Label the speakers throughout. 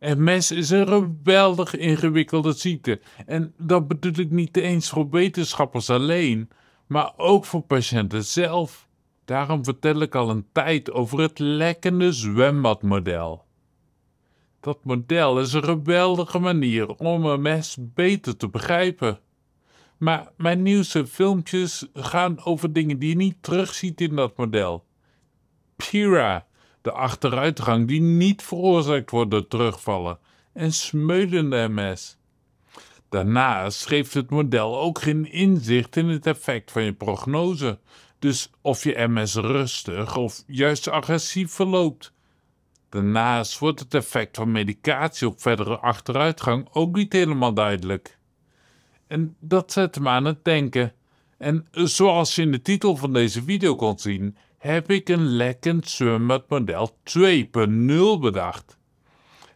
Speaker 1: MS is een geweldig ingewikkelde ziekte. En dat bedoel ik niet eens voor wetenschappers alleen, maar ook voor patiënten zelf. Daarom vertel ik al een tijd over het lekkende zwembadmodel. Dat model is een geweldige manier om MS beter te begrijpen. Maar mijn nieuwste filmpjes gaan over dingen die je niet terugziet in dat model. Pira, de achteruitgang die niet veroorzaakt wordt door terugvallen, en smeulende MS. Daarnaast geeft het model ook geen inzicht in het effect van je prognose, dus of je MS rustig of juist agressief verloopt. Daarnaast wordt het effect van medicatie op verdere achteruitgang ook niet helemaal duidelijk. En dat zet me aan het denken. En zoals je in de titel van deze video kon zien, heb ik een lekkend zwembadmodel 2.0 bedacht.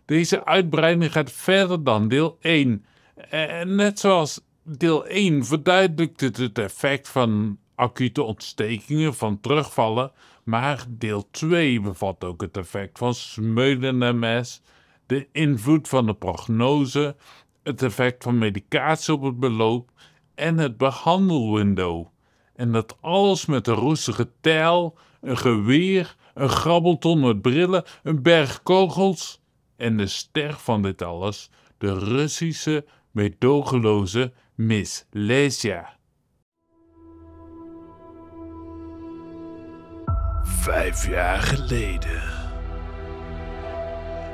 Speaker 1: Deze uitbreiding gaat verder dan deel 1. En net zoals deel 1 verduidelijkt het effect van acute ontstekingen, van terugvallen, maar deel 2 bevat ook het effect van smeulende MS, de invloed van de prognose, het effect van medicatie op het beloop en het behandelwindow. En dat alles met een roestige tijl, een geweer, een grabbelton met brillen, een berg kogels en de ster van dit alles, de Russische meedogenloze Miss Lesia.
Speaker 2: 5 jaar geleden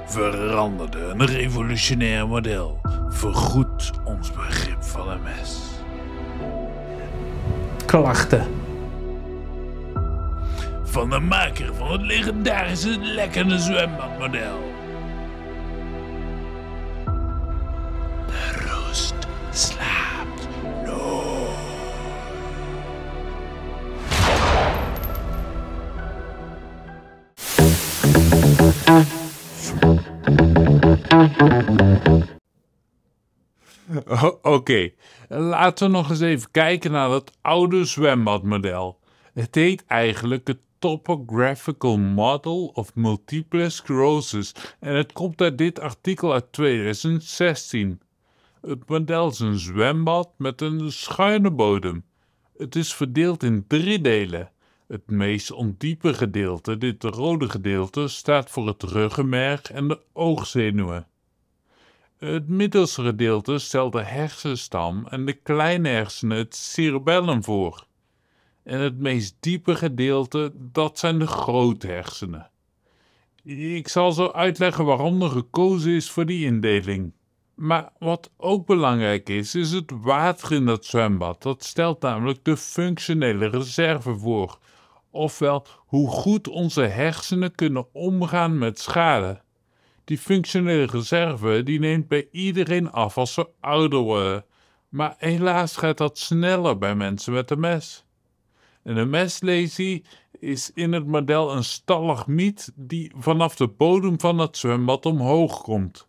Speaker 2: veranderde een revolutionair model voorgoed ons begrip van MS.
Speaker 3: Klachten.
Speaker 2: Van de maker van het legendarische lekkende zwembadmodel. De rust slaapt nooit.
Speaker 1: Oké, laten we nog eens even kijken naar dat oude zwembadmodel. Het heet eigenlijk het Topographical Model of Multiple Sclerosis en het komt uit dit artikel uit 2016. Het model is een zwembad met een schuine bodem. Het is verdeeld in 3 delen. Het meest ondiepe gedeelte, dit rode gedeelte, staat voor het ruggenmerg en de oogzenuwen. Het middelste gedeelte stelt de hersenstam en de kleine hersenen, het cerebellum, voor. En het meest diepe gedeelte, dat zijn de grote hersenen. Ik zal zo uitleggen waarom er gekozen is voor die indeling. Maar wat ook belangrijk is het water in dat zwembad. Dat stelt namelijk de functionele reserve voor. Ofwel, hoe goed onze hersenen kunnen omgaan met schade. Die functionele reserve die neemt bij iedereen af als we ouder worden. Maar helaas gaat dat sneller bij mensen met MS. Een MS-lesie is in het model een stalagmiet die vanaf de bodem van het zwembad omhoog komt.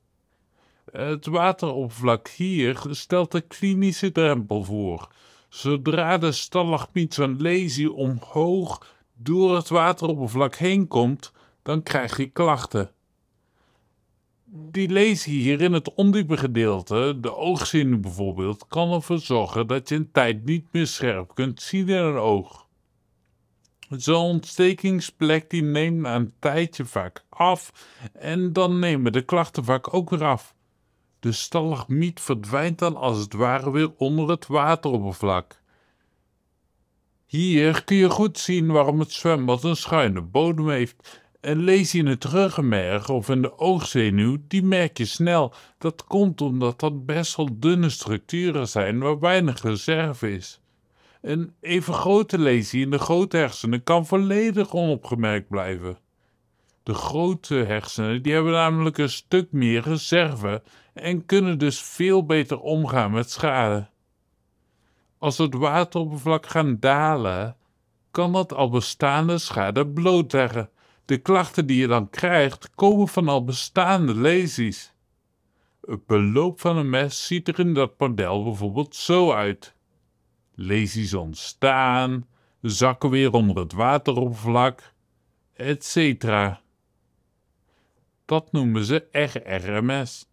Speaker 1: Het wateroppervlak hier stelt de klinische drempel voor. Zodra de stalagmiet van lesie omhoog door het wateroppervlak heen komt, dan krijg je klachten. Die lesie hier in het ondiepe gedeelte, de oogzenuw bijvoorbeeld, kan ervoor zorgen dat je een tijd niet meer scherp kunt zien in een oog. Zo'n ontstekingsplek die neemt na een tijdje vaak af en dan nemen de klachten vaak ook weer af. De stalagmiet verdwijnt dan als het ware weer onder het wateroppervlak. Hier kun je goed zien waarom het zwembad een schuine bodem heeft. Een lesie in het ruggenmerg of in de oogzenuw, die merk je snel. Dat komt omdat dat best wel dunne structuren zijn waar weinig reserve is. Een even grote lesie in de grote hersenen kan volledig onopgemerkt blijven. De grote hersenen die hebben namelijk een stuk meer reserve en kunnen dus veel beter omgaan met schade. Als het wateroppervlak gaat dalen, kan dat al bestaande schade blootleggen. De klachten die je dan krijgt, komen van al bestaande lesies. Het beloop van een mes ziet er in dat model bijvoorbeeld zo uit. Lesies ontstaan, zakken weer onder het wateroppervlak, etc. Dat noemen ze RRMS.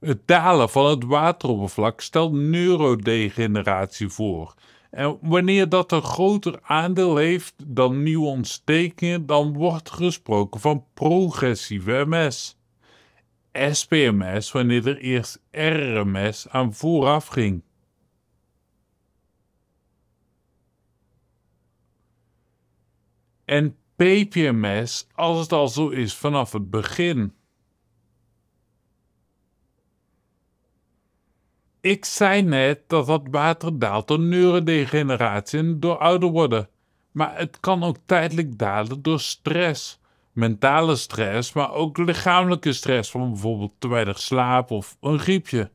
Speaker 1: Het dalen van het wateroppervlak stelt neurodegeneratie voor. En wanneer dat een groter aandeel heeft dan nieuwe ontstekingen, dan wordt gesproken van progressieve MS. SPMS wanneer er eerst RMS aan vooraf ging. En PPMS als het al zo is vanaf het begin. Ik zei net dat dat water daalt door neurodegeneratie en door ouder worden. Maar het kan ook tijdelijk dalen door stress. Mentale stress, maar ook lichamelijke stress van bijvoorbeeld te weinig slaap of een griepje.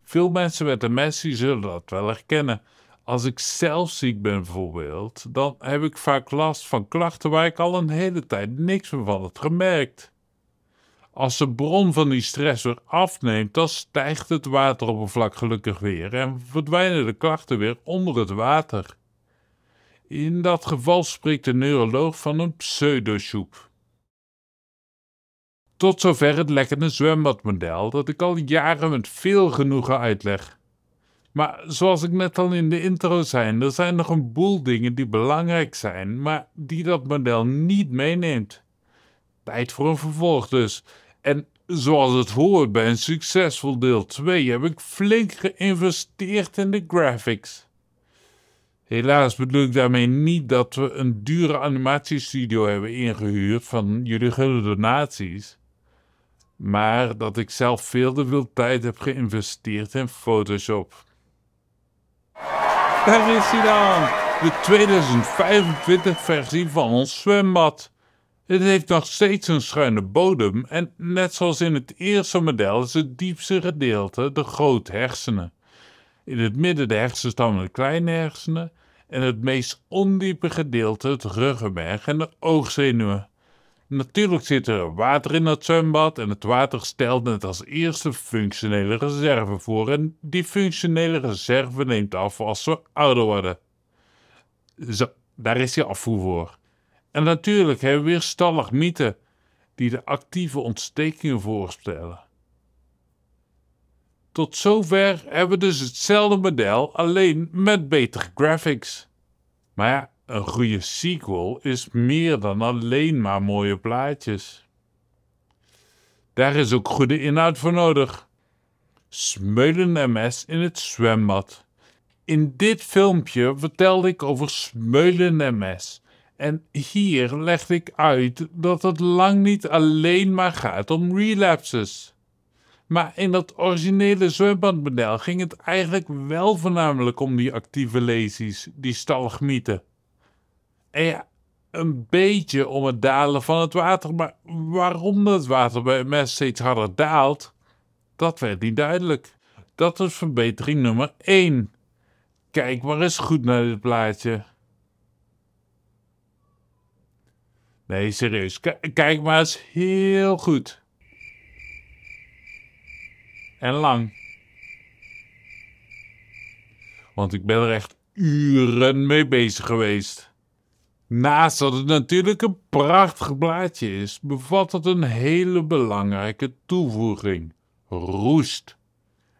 Speaker 1: Veel mensen met MS zullen dat wel herkennen. Als ik zelf ziek ben bijvoorbeeld, dan heb ik vaak last van klachten waar ik al een hele tijd niks meer van had gemerkt. Als de bron van die stress weer afneemt, dan stijgt het wateroppervlak gelukkig weer en verdwijnen de klachten weer onder het water. In dat geval spreekt de neuroloog van een pseudosoep. Tot zover het lekkende zwembadmodel dat ik al jaren met veel genoegen uitleg. Maar zoals ik net al in de intro zei, er zijn nog een boel dingen die belangrijk zijn, maar die dat model niet meeneemt. Tijd voor een vervolg dus. En zoals het hoort bij een succesvol deel 2 heb ik flink geïnvesteerd in de graphics. Helaas bedoel ik daarmee niet dat we een dure animatiestudio hebben ingehuurd van jullie gulle donaties, maar dat ik zelf veel te veel tijd heb geïnvesteerd in Photoshop. Daar is hij dan, de 2025 versie van ons zwembad. Het heeft nog steeds een schuine bodem en net zoals in het eerste model is het diepste gedeelte de grote hersenen. In het midden de hersenstam en de kleine hersenen en het meest ondiepe gedeelte het ruggenmerg en de oogzenuwen. Natuurlijk zit er water in het zwembad en het water stelt net als eerste functionele reserve voor en die functionele reserve neemt af als we ouder worden. Zo, daar is je afvoer voor. En natuurlijk hebben we weer stalagmieten die de actieve ontstekingen voorstellen. Tot zover hebben we dus hetzelfde model, alleen met betere graphics. Maar ja, een goede sequel is meer dan alleen maar mooie plaatjes. Daar is ook goede inhoud voor nodig. Smeulen MS in het zwembad. In dit filmpje vertelde ik over Smeulen MS. En hier legde ik uit dat het lang niet alleen maar gaat om relapses. Maar in dat originele zwembadmodel ging het eigenlijk wel voornamelijk om die actieve lesies, die stalagmieten. En ja, een beetje om het dalen van het water, maar waarom het water bij MS steeds harder daalt, dat werd niet duidelijk. Dat is verbetering nummer 1. Kijk maar eens goed naar dit plaatje. Nee, serieus, kijk maar eens heel goed. En lang. Want ik ben er echt uren mee bezig geweest. Naast dat het natuurlijk een prachtig plaatje is, bevat het een hele belangrijke toevoeging. Roest.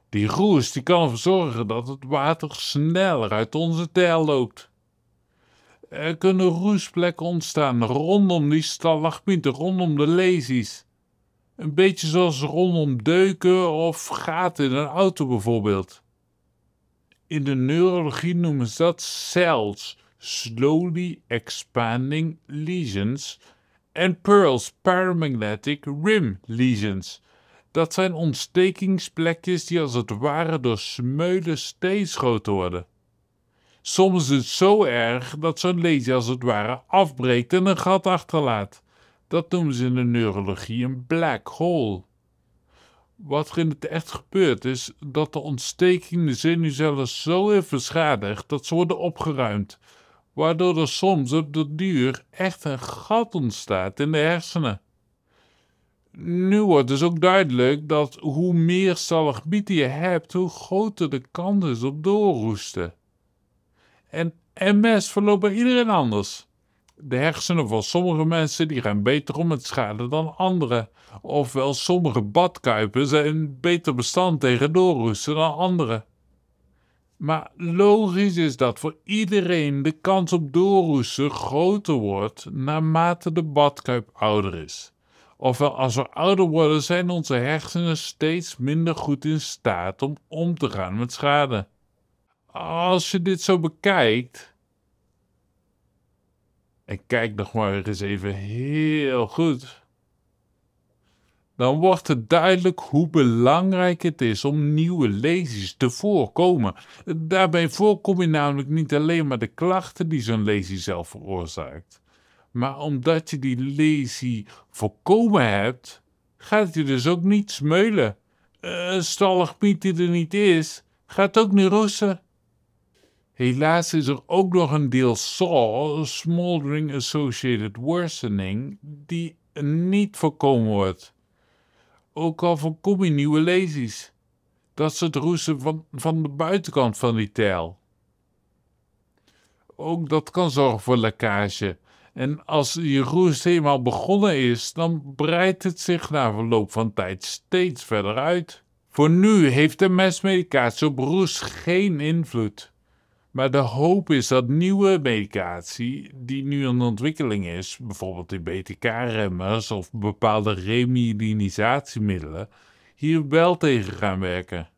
Speaker 1: Die roest die kan ervoor zorgen dat het water sneller uit onze tel loopt. Er kunnen roestplekken ontstaan rondom die stalagmieten, rondom de lesies. Een beetje zoals rondom deuken of gaten in een auto bijvoorbeeld. In de neurologie noemen ze dat cells, slowly expanding lesions, en pearls, paramagnetic rim lesions. Dat zijn ontstekingsplekjes die als het ware door smeulen steeds groter worden. Soms is het zo erg dat zo'n lesie als het ware afbreekt en een gat achterlaat. Dat noemen ze in de neurologie een black hole. Wat er in het echt gebeurt is dat de ontsteking de zenuwcellen zo heeft beschadigd dat ze worden opgeruimd, waardoor er soms op de duur echt een gat ontstaat in de hersenen. Nu wordt dus ook duidelijk dat hoe meer stalagmieten je hebt, hoe groter de kans is op doorroesten. En MS verloopt bij iedereen anders. De hersenen van sommige mensen die gaan beter om met schade dan anderen. Ofwel, sommige badkuipen zijn beter bestand tegen doorroesten dan andere. Maar logisch is dat voor iedereen de kans op doorroesten groter wordt naarmate de badkuip ouder is. Ofwel, als we ouder worden zijn onze hersenen steeds minder goed in staat om te gaan met schade. Als je dit zo bekijkt, en kijk nog maar eens even heel goed, dan wordt het duidelijk hoe belangrijk het is om nieuwe lesies te voorkomen. Daarbij voorkom je namelijk niet alleen maar de klachten die zo'n lesie zelf veroorzaakt. Maar omdat je die lesie voorkomen hebt, gaat je dus ook niet smeulen. Een stalagmiet die er niet is, gaat ook niet roesten. Helaas is er ook nog een deel SAW, Smoldering Associated Worsening, die niet voorkomen wordt. Ook al voorkom je nieuwe lesies. Dat is het roesten van de buitenkant van die tijl. Ook dat kan zorgen voor lekkage. En als je roest eenmaal begonnen is, dan breidt het zich na verloop van tijd steeds verder uit. Voor nu heeft de MS-medicatie op roest geen invloed. Maar de hoop is dat nieuwe medicatie, die nu in ontwikkeling is, bijvoorbeeld die BTK-remmers of bepaalde remyelinisatiemiddelen, hier wel tegen gaan werken.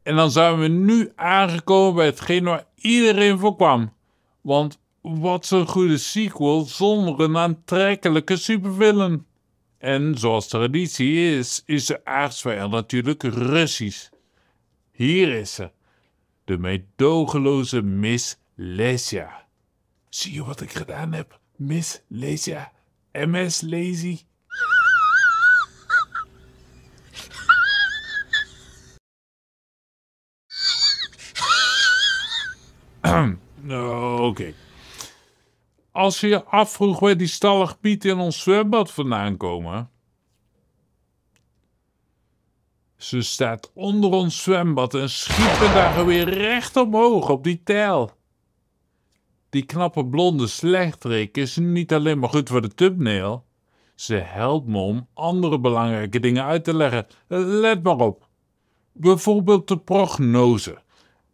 Speaker 1: En dan zijn we nu aangekomen bij hetgeen waar iedereen voor kwam. Want wat zo'n goede sequel zonder een aantrekkelijke supervillain? En zoals traditie is de aardsvijand natuurlijk Russisch. Hier is ze. De meedogenloze Miss Lesia. Zie je wat ik gedaan heb, Miss Lesia? MS Lazy? Oké. Als je je afvroeg waar die stalagmieten in ons zwembad vandaan komen, ze staat onder ons zwembad en schiet me daar weer recht omhoog op die tijl. Die knappe blonde slechterik is niet alleen maar goed voor de thumbnail. Ze helpt me om andere belangrijke dingen uit te leggen. Let maar op. Bijvoorbeeld de prognose.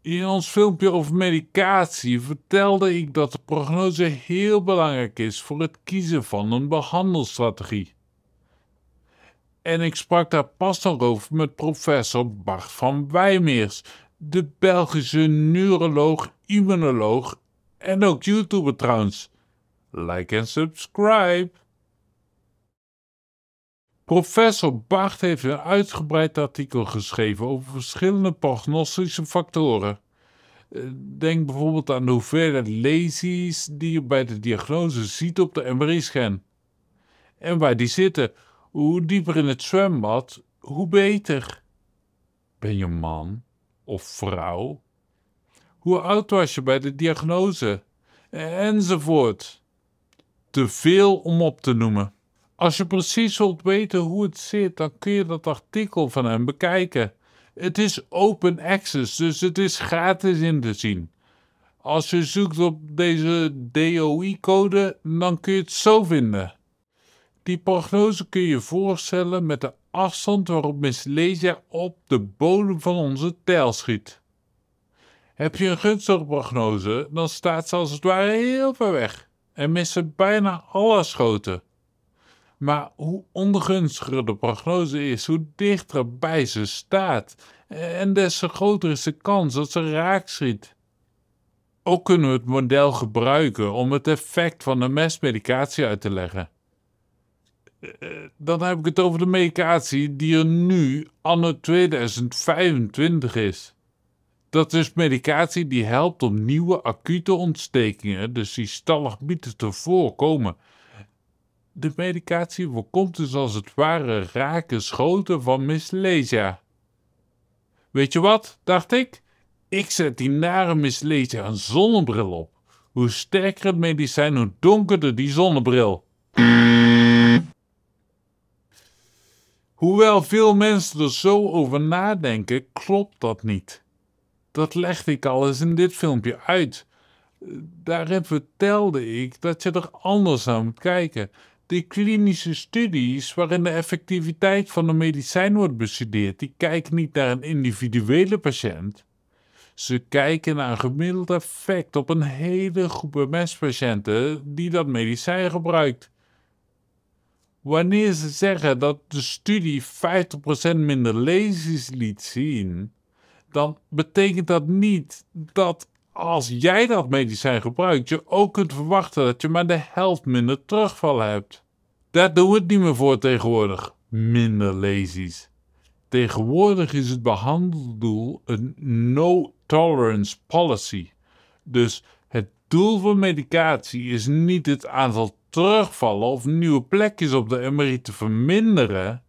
Speaker 1: In ons filmpje over medicatie vertelde ik dat de prognose heel belangrijk is voor het kiezen van een behandelstrategie. En ik sprak daar pas nog over met professor Bart van Wijmeers, de Belgische neuroloog, immunoloog en ook YouTuber trouwens. Like en subscribe. Professor Bart heeft een uitgebreid artikel geschreven over verschillende prognostische factoren. Denk bijvoorbeeld aan de hoeveelheid lesies die je bij de diagnose ziet op de MRI-scan. En waar die zitten, hoe dieper in het zwembad, hoe beter. Ben je man of vrouw? Hoe oud was je bij de diagnose? Enzovoort. Te veel om op te noemen. Als je precies wilt weten hoe het zit, dan kun je dat artikel van hem bekijken. Het is open access, dus het is gratis in te zien. Als je zoekt op deze DOI-code, dan kun je het zo vinden. Die prognose kun je voorstellen met de afstand waarop Miss Lesia op de bodem van onze tijl schiet. Heb je een gunstige prognose, dan staat ze als het ware heel ver weg en mist ze bijna alle schoten. Maar hoe ongunstiger de prognose is, hoe dichterbij ze staat en des te groter is de kans dat ze raak schiet. Ook kunnen we het model gebruiken om het effect van de MS-medicatie uit te leggen. Dan heb ik het over de medicatie die er nu, anno 2025 is. Dat is medicatie die helpt om nieuwe acute ontstekingen, dus die stalagmieten, te voorkomen. De medicatie voorkomt dus als het ware rake schoten van Miss Lesia. Weet je wat, dacht ik? Ik zet die nare Miss Lesia een zonnebril op. Hoe sterker het medicijn, hoe donkerder die zonnebril. Hoewel veel mensen er zo over nadenken, klopt dat niet. Dat legde ik al eens in dit filmpje uit. Daarin vertelde ik dat je er anders naar moet kijken. De klinische studies waarin de effectiviteit van een medicijn wordt bestudeerd, die kijken niet naar een individuele patiënt. Ze kijken naar een gemiddeld effect op een hele groep MS-patiënten die dat medicijn gebruikt. Wanneer ze zeggen dat de studie 50% minder lesies liet zien, dan betekent dat niet dat als jij dat medicijn gebruikt, je ook kunt verwachten dat je maar de helft minder terugval hebt. Daar doen we het niet meer voor tegenwoordig, minder lesies. Tegenwoordig is het behandeldoel een no-tolerance policy. Dus het doel van medicatie is niet het aantal terugvallen of nieuwe plekjes op de MRI te verminderen.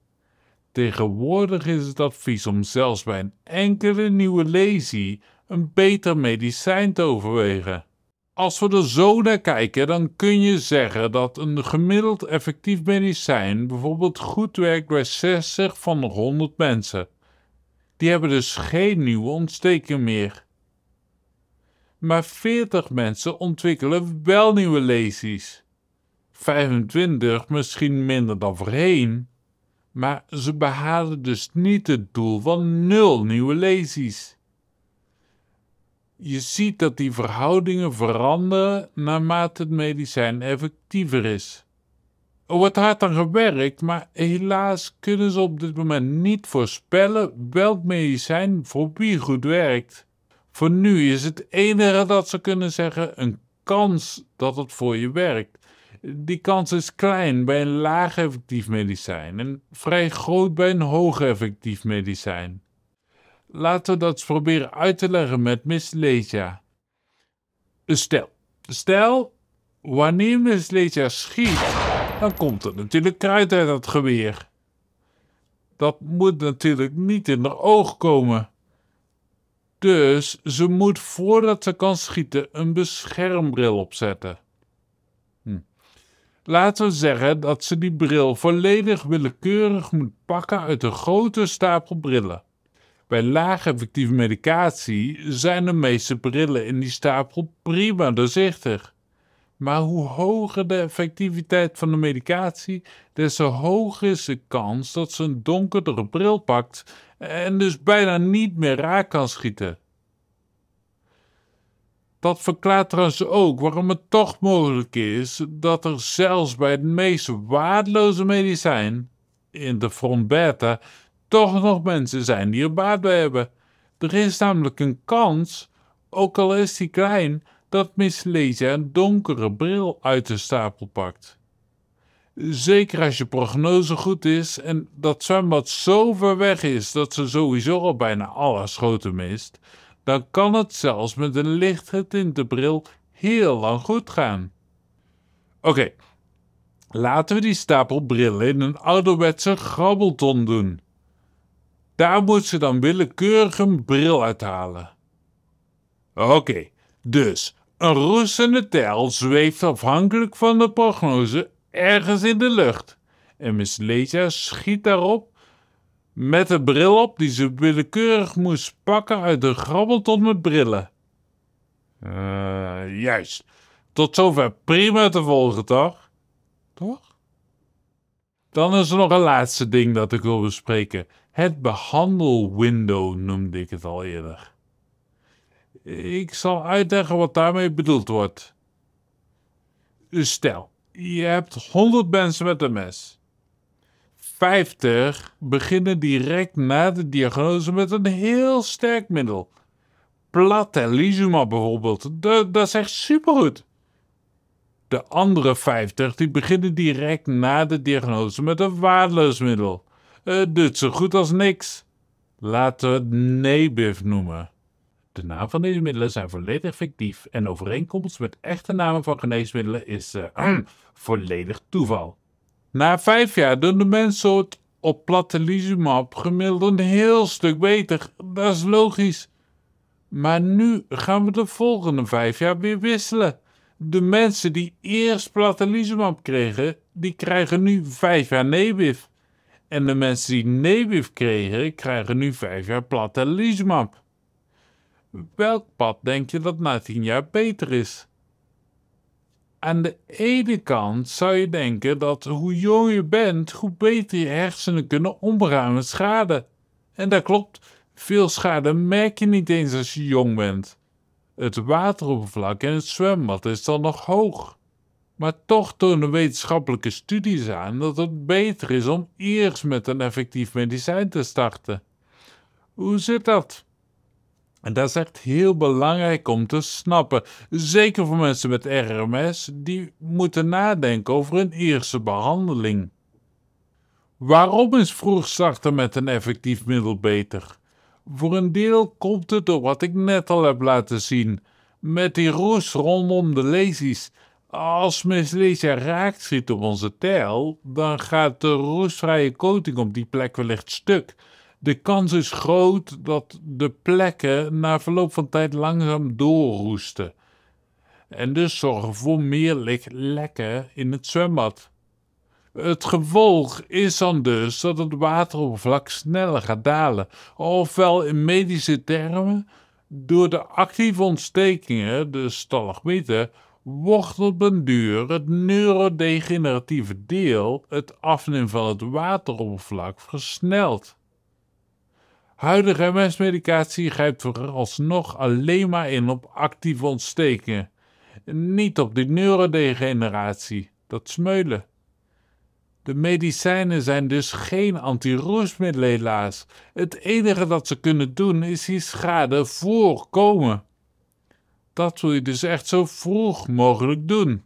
Speaker 1: Tegenwoordig is het advies om zelfs bij een enkele nieuwe lesie een beter medicijn te overwegen. Als we er zo naar kijken, dan kun je zeggen dat een gemiddeld effectief medicijn bijvoorbeeld goed werkt bij 60 van de 100 mensen. Die hebben dus geen nieuwe ontsteking meer. Maar 40 mensen ontwikkelen wel nieuwe lesies. 25 misschien minder dan voorheen. Maar ze behalen dus niet het doel van 0 nieuwe lesies. Je ziet dat die verhoudingen veranderen naarmate het medicijn effectiever is. Er wordt hard aan gewerkt, maar helaas kunnen ze op dit moment niet voorspellen welk medicijn voor wie goed werkt. Voor nu is het enige dat ze kunnen zeggen een kans dat het voor je werkt. Die kans is klein bij een laag effectief medicijn en vrij groot bij een hoog effectief medicijn. Laten we dat eens proberen uit te leggen met mislesia. Stel, wanneer mislesia schiet, dan komt er natuurlijk kruid uit dat geweer. Dat moet natuurlijk niet in haar oog komen. Dus ze moet voordat ze kan schieten een beschermbril opzetten. Laten we zeggen dat ze die bril volledig willekeurig moet pakken uit een grote stapel brillen. Bij laag effectieve medicatie zijn de meeste brillen in die stapel prima doorzichtig. Maar hoe hoger de effectiviteit van de medicatie, des te hoger is de kans dat ze een donkerdere bril pakt en dus bijna niet meer raak kan schieten. Dat verklaart trouwens ook waarom het toch mogelijk is dat er zelfs bij het meest waardeloze medicijn, interferon beta, toch nog mensen zijn die er baat bij hebben. Er is namelijk een kans, ook al is die klein, dat mislesia een donkere bril uit de stapel pakt. Zeker als je prognose goed is en dat zwembad zo ver weg is dat ze sowieso al bijna alle schoten mist, dan kan het zelfs met een licht getinte bril heel lang goed gaan. Oké, laten we die stapel brillen in een ouderwetse grabbelton doen. Daar moet ze dan willekeurig een bril uithalen. Oké, dus een roestende tijl zweeft afhankelijk van de prognose ergens in de lucht. En mislesia schiet daarop met de bril op die ze willekeurig moest pakken uit de grabbelton met brillen. Juist. Tot zover prima te volgen, toch? Toch? Dan is er nog een laatste ding dat ik wil bespreken. Het behandelwindow noemde ik het al eerder. Ik zal uitleggen wat daarmee bedoeld wordt. Stel, je hebt 100 mensen met MS. 50 beginnen direct na de diagnose met een heel sterk middel. Platellizumab bijvoorbeeld, dat is echt supergoed. De andere 50 die beginnen direct na de diagnose met een waardeloos middel. Doet zo goed als niks. Laten we het Nebif noemen. De namen van deze middelen zijn volledig fictief en overeenkomst met echte namen van geneesmiddelen is volledig toeval. Na 5 jaar doen de mensen op platellizumab gemiddeld een heel stuk beter. Dat is logisch. Maar nu gaan we de volgende 5 jaar weer wisselen. De mensen die eerst platellizumab kregen, die krijgen nu 5 jaar Nebif. En de mensen die Nebif kregen, krijgen nu 5 jaar platellizumab. Welk pad denk je dat na 10 jaar beter is? Aan de ene kant zou je denken dat hoe jonger je bent, hoe beter je hersenen kunnen omgaan met schade. En dat klopt, veel schade merk je niet eens als je jong bent. Het wateroppervlak in het zwembad is dan nog hoog. Maar toch tonen wetenschappelijke studies aan dat het beter is om eerst met een effectief medicijn te starten. Hoe zit dat? En dat is echt heel belangrijk om te snappen. Zeker voor mensen met RMS, die moeten nadenken over hun eerste behandeling. Waarom is vroeg starten met een effectief middel beter? Voor een deel komt het door wat ik net al heb laten zien, met die roest rondom de lesies. Als Miss Lesia raakt schiet op onze tijl, dan gaat de roestvrije coating op die plek wellicht stuk. De kans is groot dat de plekken na verloop van tijd langzaam doorroesten. En dus zorgen voor meer lekken in het zwembad. Het gevolg is dan dus dat het wateroppervlak sneller gaat dalen. Ofwel in medische termen, door de actieve ontstekingen, de stalagmieten, wordt op den duur het neurodegeneratieve deel, het afnemen van het wateroppervlak, versneld. Huidige MS-medicatie grijpt vooralsnog alleen maar in op actieve ontstekingen, niet op die neurodegeneratie, dat smeulen. De medicijnen zijn dus geen antiroestmiddelen helaas. Het enige dat ze kunnen doen is die schade voorkomen. Dat wil je dus echt zo vroeg mogelijk doen.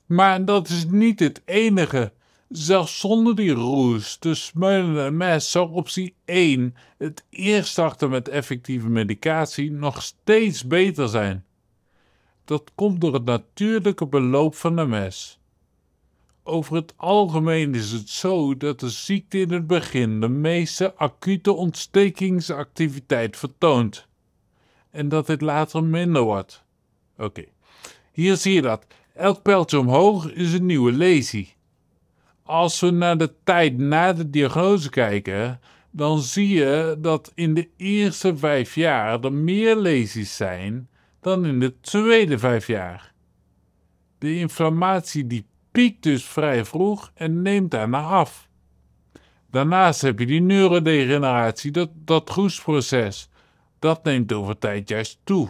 Speaker 1: Maar dat is niet het enige. Zelfs zonder die roest, de smeulende MS, zou optie 1, het eerst starten met effectieve medicatie, nog steeds beter zijn. Dat komt door het natuurlijke beloop van de MS. Over het algemeen is het zo dat de ziekte in het begin de meeste acute ontstekingsactiviteit vertoont. En dat dit later minder wordt. Oké, hier zie je dat. Elk pijltje omhoog is een nieuwe lesie. Als we naar de tijd na de diagnose kijken, dan zie je dat in de eerste 5 jaar er meer lesies zijn dan in de tweede 5 jaar. De inflammatie die piekt dus vrij vroeg en neemt daarna af. Daarnaast heb je die neurodegeneratie, dat roestproces. Dat neemt over tijd juist toe.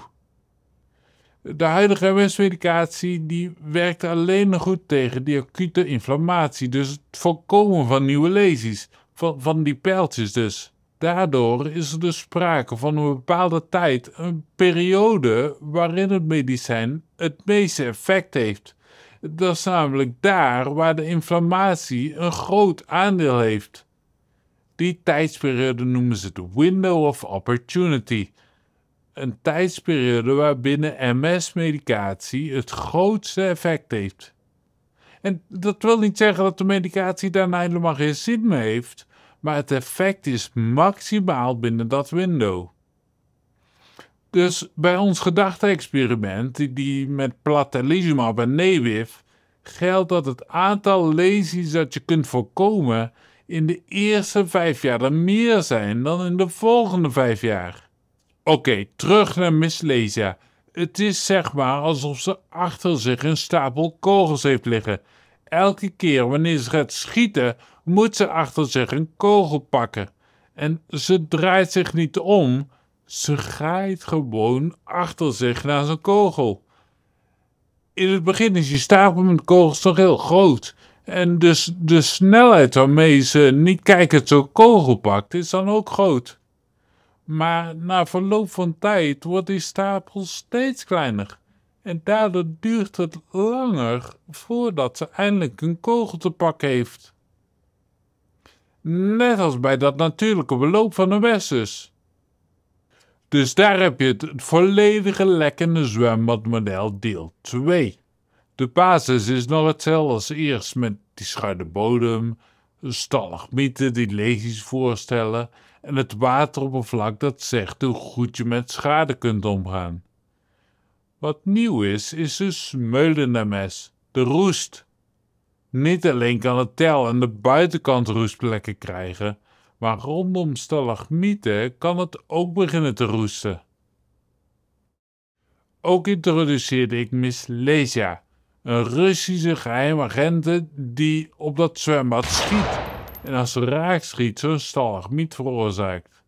Speaker 1: De huidige MS-medicatie die werkt alleen nog goed tegen die acute inflammatie, dus het voorkomen van nieuwe lesies, van die pijltjes dus. Daardoor is er dus sprake van een bepaalde tijd, een periode waarin het medicijn het meeste effect heeft. Dat is namelijk daar waar de inflammatie een groot aandeel heeft. Die tijdsperiode noemen ze de window of opportunity. Een tijdsperiode waarbinnen MS-medicatie het grootste effect heeft. En dat wil niet zeggen dat de medicatie daarna helemaal geen zin meer heeft, maar het effect is maximaal binnen dat window. Dus bij ons gedachte-experiment, die met platalizumab en Newiv, geldt dat het aantal lesies dat je kunt voorkomen in de eerste 5 jaar er meer zijn dan in de volgende 5 jaar. Oké, terug naar Miss Lesia. Het is zeg maar alsof ze achter zich een stapel kogels heeft liggen. Elke keer wanneer ze gaat schieten, moet ze achter zich een kogel pakken. En ze draait zich niet om, ze graait gewoon achter zich naar zijn kogel. In het begin is je stapel met kogels toch heel groot. En dus de snelheid waarmee ze niet kijkend zo'n kogel pakt, is dan ook groot. Maar na verloop van tijd wordt die stapel steeds kleiner. En daardoor duurt het langer voordat ze eindelijk een kogel te pakken heeft. Net als bij dat natuurlijke beloop van de MS dus. Dus daar heb je het volledige lekkende zwembadmodel deel 2. De basis is nog hetzelfde als eerst met die schuine bodem, stalagmieten die lesies voorstellen en het wateroppervlak dat zegt hoe goed je met schade kunt omgaan. Wat nieuw is de smeulende MS, de roest. Niet alleen kan het tel aan de buitenkant roestplekken krijgen, maar rondom stalagmieten kan het ook beginnen te roesten. Ook introduceerde ik Miss Lesia, een Russische geheimagente die op dat zwembad schiet en als ze raak schiet zo'n stalagmiet veroorzaakt.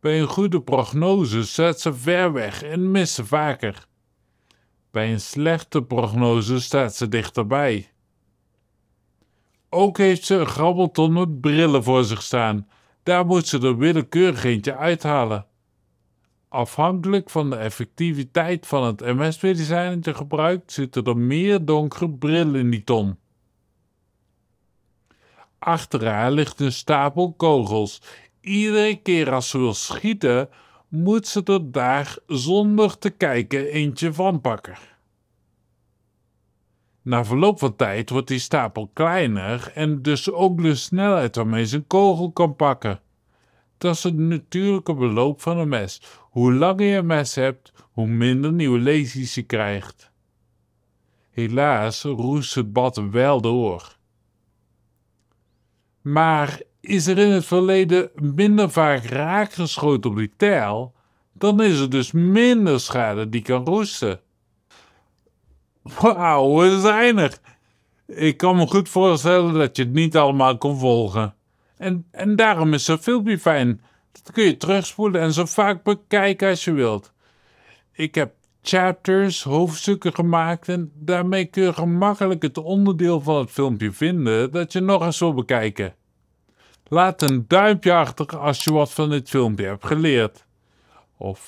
Speaker 1: Bij een goede prognose staat ze ver weg en mist ze vaker. Bij een slechte prognose staat ze dichterbij. Ook heeft ze een grabbelton met brillen voor zich staan. Daar moet ze er willekeurig eentje uithalen. Afhankelijk van de effectiviteit van het MS-medicijn dat je gebruikt, zitten er meer donkere brillen in die ton. Achter haar ligt een stapel kogels. Iedere keer als ze wil schieten, moet ze er daar zonder te kijken eentje van pakken. Na verloop van tijd wordt die stapel kleiner en dus ook de snelheid waarmee ze een kogel kan pakken. Dat is het natuurlijke beloop van een mes. Hoe langer je een mes hebt, hoe minder nieuwe lesies je krijgt. Helaas roest het bad wel door. Maar is er in het verleden minder vaak raak geschoten op die tijl, dan is er dus minder schade die kan roesten. Wauw, we zijn er! Ik kan me goed voorstellen dat je het niet allemaal kon volgen. En daarom is zo'n filmpje fijn. Dat kun je terugspoelen en zo vaak bekijken als je wilt. Ik heb chapters, hoofdstukken gemaakt en daarmee kun je gemakkelijk het onderdeel van het filmpje vinden dat je nog eens wil bekijken. Laat een duimpje achter als je wat van dit filmpje hebt geleerd. Of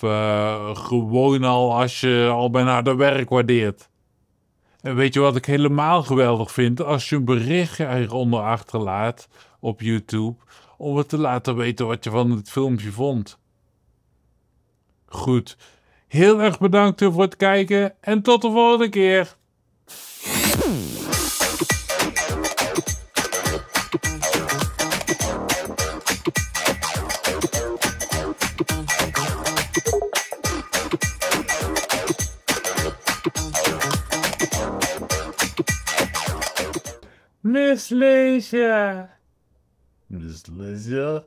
Speaker 1: gewoon al als je al mijn harde werk waardeert. En weet je wat ik helemaal geweldig vind? Als je een berichtje hieronder achterlaat op YouTube om me te laten weten wat je van het filmpje vond. Goed, heel erg bedankt voor het kijken en tot de volgende keer. Miss Lesia.
Speaker 2: Miss Lesia?